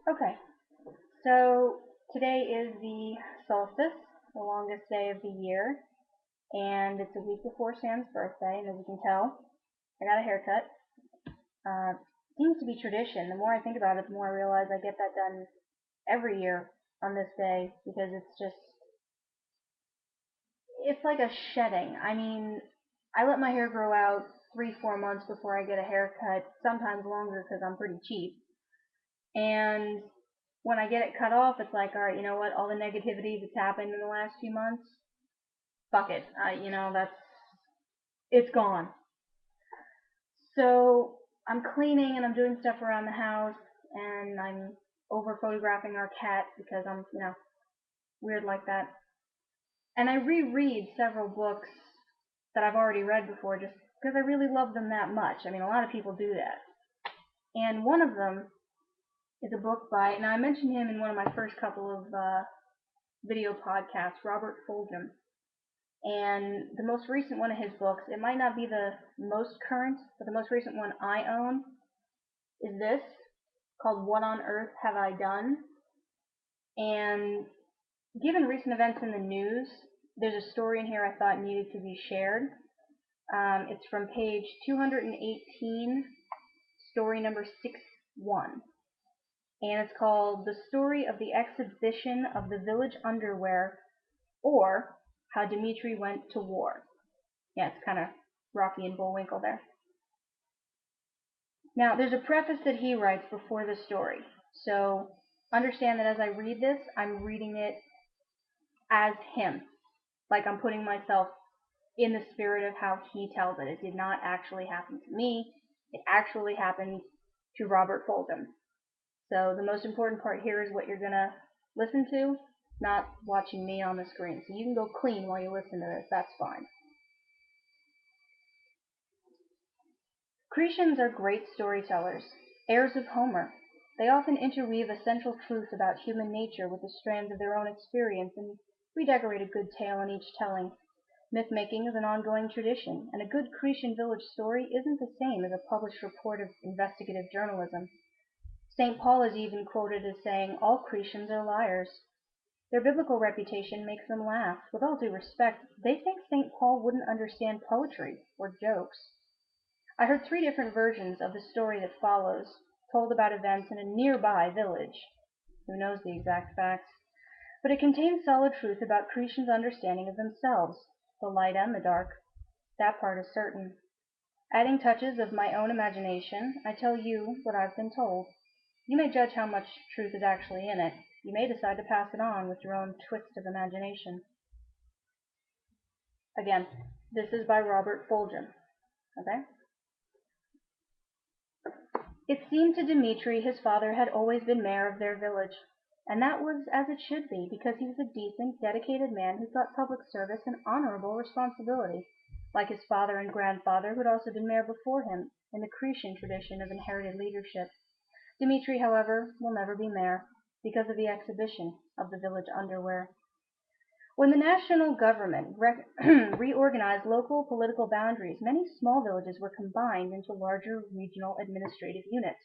Okay, so today is the solstice, the longest day of the year, and it's a week before Sam's birthday, and as you can tell, I got a haircut. Uh, Seems to be tradition. The more I think about it, the more I realize I get that done every year on this day because it's like a shedding. I mean, I let my hair grow out 3, 4 months before I get a haircut, sometimes longer because I'm pretty cheap. And when I get it cut off, it's like, all right, you know what? All the negativity that's happened in the last few months, fuck it. That's it's gone. So I'm cleaning and I'm doing stuff around the house and I'm over photographing our cat because I'm, weird like that. And I reread several books that I've already read before just because I really love them that much. I mean, a lot of people do that. And one of them is a book by, now I mentioned him in one of my first couple of video podcasts, Robert Fulghum. And the most recent one of his books, it might not be the most current, but the most recent one I own is this, called What on Earth Have I Done? And given recent events in the news, there's a story in here I thought needed to be shared. It's from page 218, story number 61. And it's called The Story of the Exhibition of the Village Underwear, or How Dmitri Went to War. Yeah, it's kind of Rocky and Bullwinkle there. Now, there's a preface that he writes before the story. So understand that as I read this, I'm reading it as him. Like I'm putting myself in the spirit of how he tells it. It did not actually happen to me. It actually happened to Robert Fulghum. So the most important part here is what you're going to listen to, not watching me on the screen. So you can go clean while you listen to this. That's fine. Cretians are great storytellers, heirs of Homer. They often interweave essential truths about human nature with the strands of their own experience and redecorate a good tale in each telling. Myth-making is an ongoing tradition, and a good Cretan village story isn't the same as a published report of investigative journalism. St. Paul is even quoted as saying, "All Cretans are liars." Their biblical reputation makes them laugh. With all due respect, they think St. Paul wouldn't understand poetry or jokes. I heard 3 different versions of the story that follows, told about events in a nearby village. Who knows the exact facts? But it contains solid truth about Cretans' understanding of themselves, the light and the dark. That part is certain. Adding touches of my own imagination, I tell you what I've been told. You may judge how much truth is actually in it. You may decide to pass it on with your own twist of imagination. Again, this is by Robert Fulghum. Okay? It seemed to Dmitri his father had always been mayor of their village, and that was as it should be, because he was a decent, dedicated man who thought public service an honorable responsibility, like his father and grandfather who had also been mayor before him, in the Cretan tradition of inherited leadership. Dmitri, however, will never be mayor, because of the exhibition of the village underwear. When the national government reorganized local political boundaries, many small villages were combined into larger regional administrative units.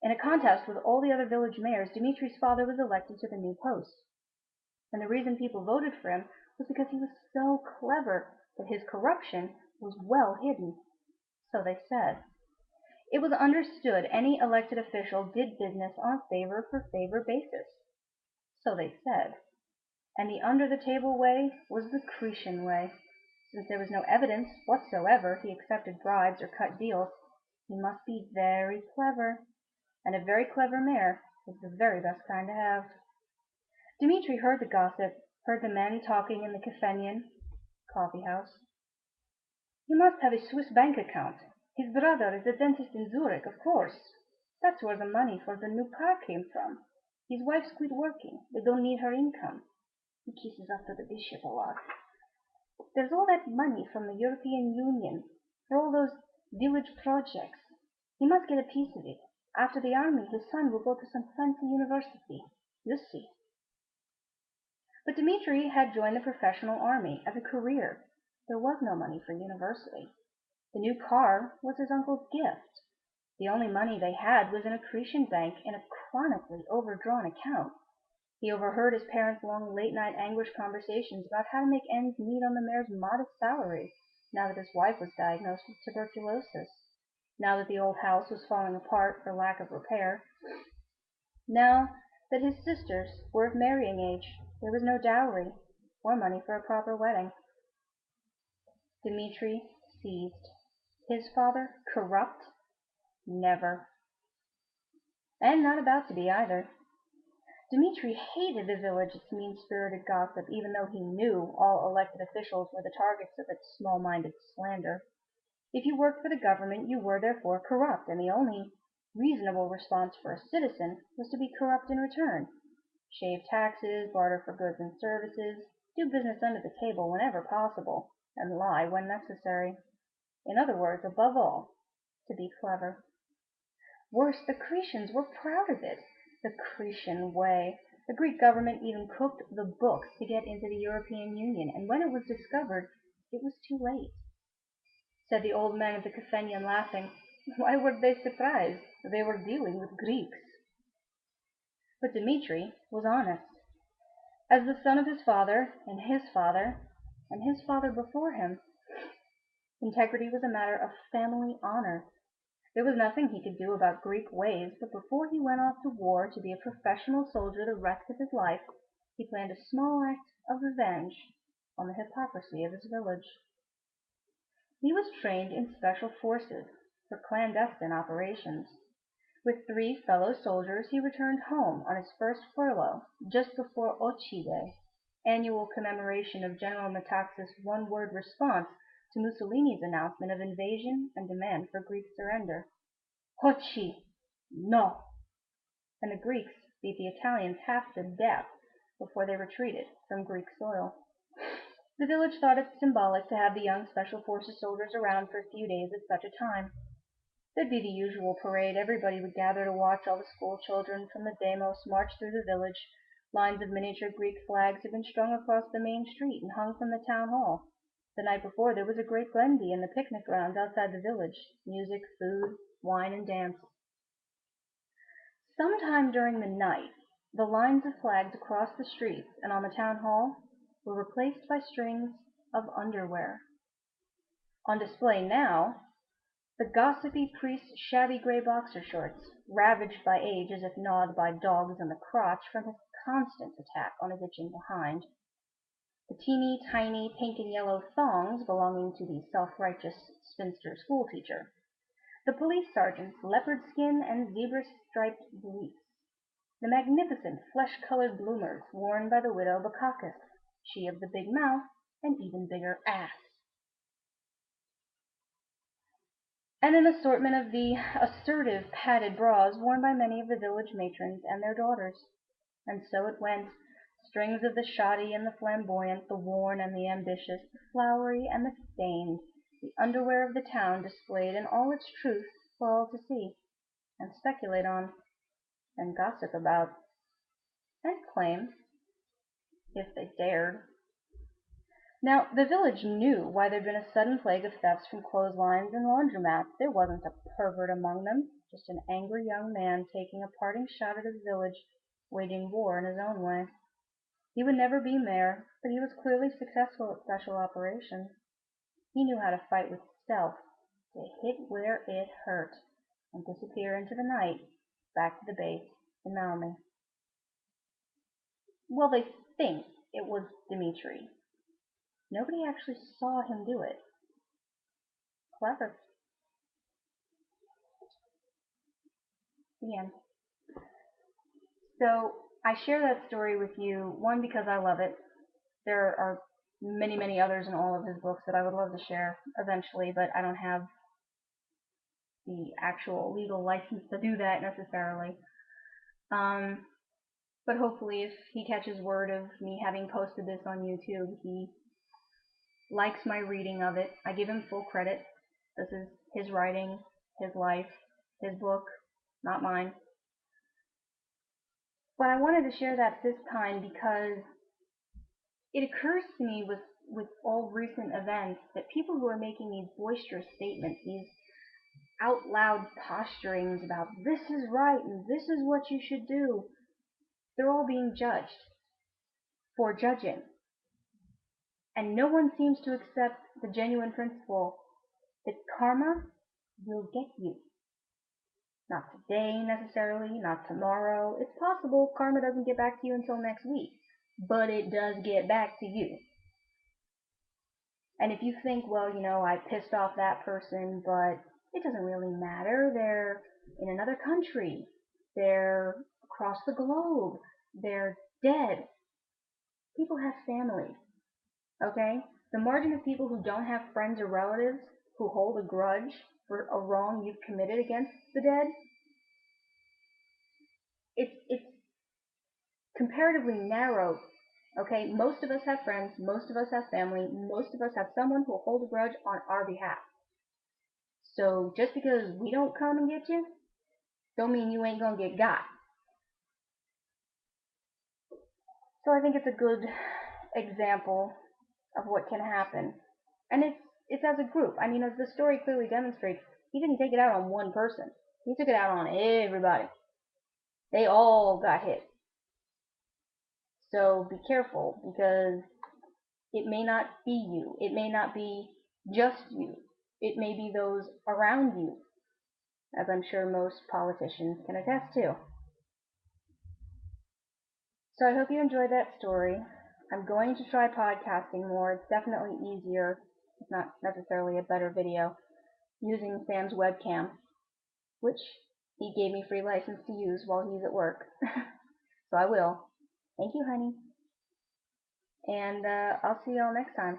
In a contest with all the other village mayors, Dmitri's father was elected to the new post. And the reason people voted for him was because he was so clever that his corruption was well hidden. So they said. It was understood any elected official did business on a favor for favor basis. So they said. And the under the table way was the Cretan way. Since there was no evidence whatsoever he accepted bribes or cut deals, he must be very clever. And a very clever mayor is the very best kind to have. Dmitri heard the gossip, heard the men talking in the Kafenian coffee house. He must have a Swiss bank account. His brother is a dentist in Zurich, of course. That's where the money for the new car came from. His wife's quit working. They don't need her income. He kisses up to the bishop a lot. There's all that money from the European Union for all those village projects. He must get a piece of it. After the army, his son will go to some fancy university. You'll see. But Dmitri had joined the professional army as a career. There was no money for university. The new car was his uncle's gift. The only money they had was in a Cretan bank in a chronically overdrawn account. He overheard his parents' long late-night anguished conversations about how to make ends meet on the mayor's modest salary, now that his wife was diagnosed with tuberculosis, now that the old house was falling apart for lack of repair, now that his sisters were of marrying age. There was no dowry, or money for a proper wedding. Dmitri seized. His father corrupt? Never. And not about to be either. Dmitri hated the village, its mean-spirited gossip, even though he knew all elected officials were the targets of its small-minded slander. If you worked for the government, you were therefore corrupt, and the only reasonable response for a citizen was to be corrupt in return. Shave taxes, barter for goods and services, do business under the table whenever possible, and lie when necessary. In other words, above all, to be clever. Worse, the Cretans were proud of it. The Cretan way. The Greek government even cooked the books to get into the European Union, and when it was discovered, it was too late. Said the old man of the Caphenian, laughing. Why were they surprised? They were dealing with Greeks. But Dmitri was honest. As the son of his father, and his father, and his father before him, integrity was a matter of family honor. There was nothing he could do about Greek ways, but before he went off to war to be a professional soldier the rest of his life, he planned a small act of revenge on the hypocrisy of his village. He was trained in special forces for clandestine operations. With 3 fellow soldiers, he returned home on his first furlough just before Ochi Day, annual commemoration of General Metaxas' one-word response to Mussolini's announcement of invasion and demand for Greek surrender. Ochi! No! And the Greeks beat the Italians half to death before they retreated from Greek soil. The village thought it symbolic to have the young Special Forces soldiers around for a few days at such a time. There'd be the usual parade. Everybody would gather to watch all the school children from the demos march through the village. Lines of miniature Greek flags had been strung across the main street and hung from the town hall. The night before there was a great Glenby in the picnic ground outside the village. Music, food, wine, and dance. Sometime during the night, the lines of flags across the streets and on the town hall were replaced by strings of underwear. On display now, the gossipy priest's shabby gray boxer shorts, ravaged by age as if gnawed by dogs in the crotch from his constant attack on his itching behind. The teeny tiny pink and yellow thongs belonging to the self-righteous spinster schoolteacher. The police sergeant's leopard skin and zebra-striped briefs. The magnificent flesh-colored bloomers worn by the widow Bakakis, she of the big mouth and even bigger ass. And an assortment of the assertive padded bras worn by many of the village matrons and their daughters. And so it went, strings of the shoddy and the flamboyant, the worn and the ambitious, the flowery and the stained, the underwear of the town displayed in all its truth for all to see, and speculate on, and gossip about, and claim, if they dared. Now, the village knew why there'd been a sudden plague of thefts from clotheslines and laundromats. There wasn't a pervert among them, just an angry young man taking a parting shot at his village, waging war in his own way. He would never be mayor, but he was clearly successful at special operations. He knew how to fight with stealth, to hit where it hurt, and disappear into the night, back to the base in Malmi. Well, they think it was Dmitri. Nobody actually saw him do it. Clever. The end. So I share that story with you, one, because I love it. There are many, many others in all of his books that I would love to share eventually, but I don't have the actual legal license to do that necessarily. But hopefully if he catches word of me having posted this on YouTube, he likes my reading of it. I give him full credit. This is his writing, his life, his book, not mine. But I wanted to share that this time because it occurs to me with all recent events that people who are making these boisterous statements, these out loud posturings about this is right and this is what you should do, they're all being judged for judging. And no one seems to accept the genuine principle that karma will get you. Not today necessarily, not tomorrow. It's possible karma doesn't get back to you until next week, but it does get back to you. And if you think, well, I pissed off that person, but it doesn't really matter. They're in another country. They're across the globe. They're dead. People have families, okay? The margin of people who don't have friends or relatives who hold a grudge for a wrong you've committed against the dead, it's comparatively narrow. Okay, most of us have friends, most of us have family, most of us have someone who will hold a grudge on our behalf. So just because we don't come and get you, don't mean you ain't gonna get got. So I think it's a good example of what can happen. And it's as a group. I mean, as the story clearly demonstrates, he didn't take it out on one person. He took it out on everybody. They all got hit. So be careful, because it may not be you. It may not be just you. It may be those around you, as I'm sure most politicians can attest to. So I hope you enjoyed that story. I'm going to try podcasting more. It's definitely easier, if not necessarily a better video, using Sam's webcam, which he gave me free license to use while he's at work. So I will. Thank you, honey. And I'll see y'all next time.